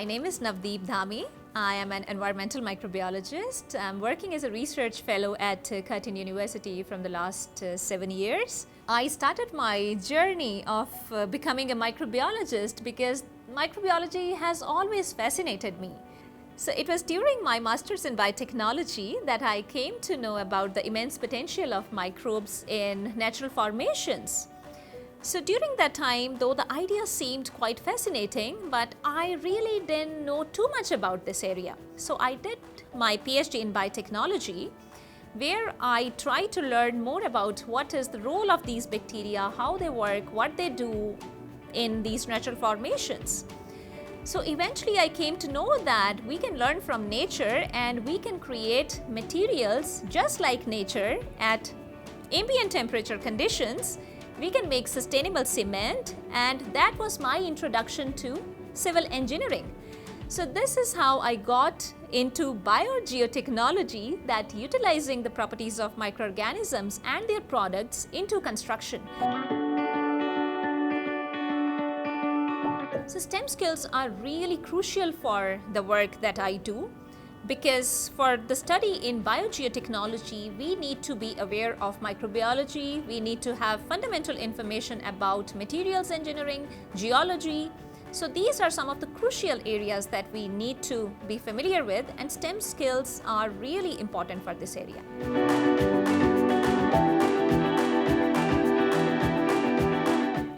name is Navdeep Dhami. I am an environmental microbiologist. I'm working as a research fellow at Curtin University from the last 7 years. I started my journey of becoming a microbiologist because microbiology has always fascinated me. So it was during my master's in biotechnology that I came to know about the immense potential of microbes in natural formations. So during that time, though the idea seemed quite fascinating, but I really didn't know too much about this area. So I did my PhD in biotechnology, where I tried to learn more about what is the role of these bacteria, how they work, what they do in these natural formations. So eventually I came to know that we can learn from nature and we can create materials just like nature at ambient temperature conditions. We can make sustainable cement, and that was my introduction to civil engineering. So this is how I got into biogeotechnology, that utilizing the properties of microorganisms and their products into construction. So STEM skills are really crucial for the work that I do, because for the study in biogeotechnology, we need to be aware of microbiology, we need to have fundamental information about materials engineering, geology. So these are some of the crucial areas that we need to be familiar with, and STEM skills are really important for this area.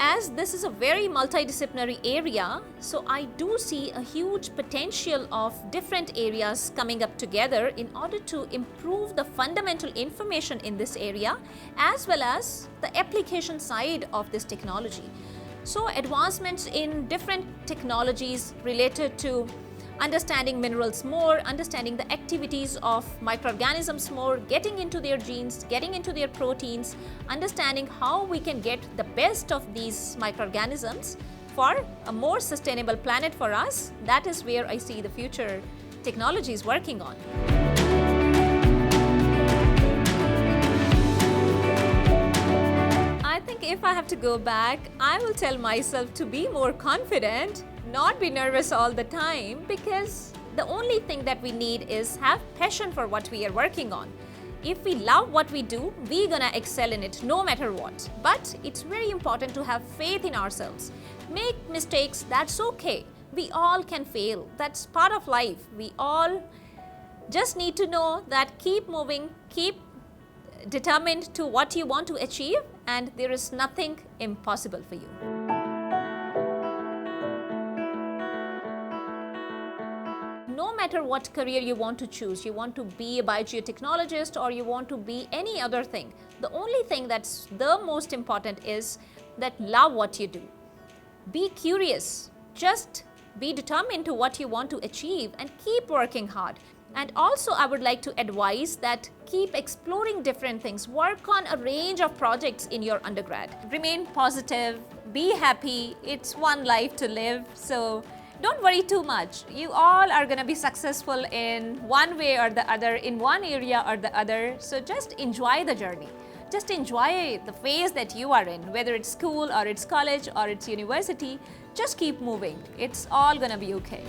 As this is a very multidisciplinary area, so I do see a huge potential of different areas coming up together in order to improve the fundamental information in this area, as well as the application side of this technology. So advancements in different technologies related to understanding minerals more, understanding the activities of microorganisms more, getting into their genes, getting into their proteins, understanding how we can get the best of these microorganisms for a more sustainable planet for us. That is where I see the future technologies working on. I think if I have to go back, I will tell myself to be more confident, not be nervous all the time, because the only thing that we need is have passion for what we are working on. If we love what we do, we're gonna excel in it no matter what. But it's very important to have faith in ourselves. Make mistakes, that's okay. We all can fail. That's part of life. We all just need to know that keep moving, keep determined to what you want to achieve, and there is nothing impossible for you. No matter what career you want to choose, you want to be a biogeotechnologist or you want to be any other thing, the only thing that's the most important is that love what you do. Be curious, just be determined to what you want to achieve and keep working hard. And also I would like to advise that keep exploring different things, work on a range of projects in your undergrad. Remain positive, be happy, it's one life to live, so don't worry too much. You all are going to be successful in one way or the other, in one area or the other. So just enjoy the journey. Just enjoy the phase that you are in, whether it's school or it's college or it's university. Just keep moving. It's all going to be okay.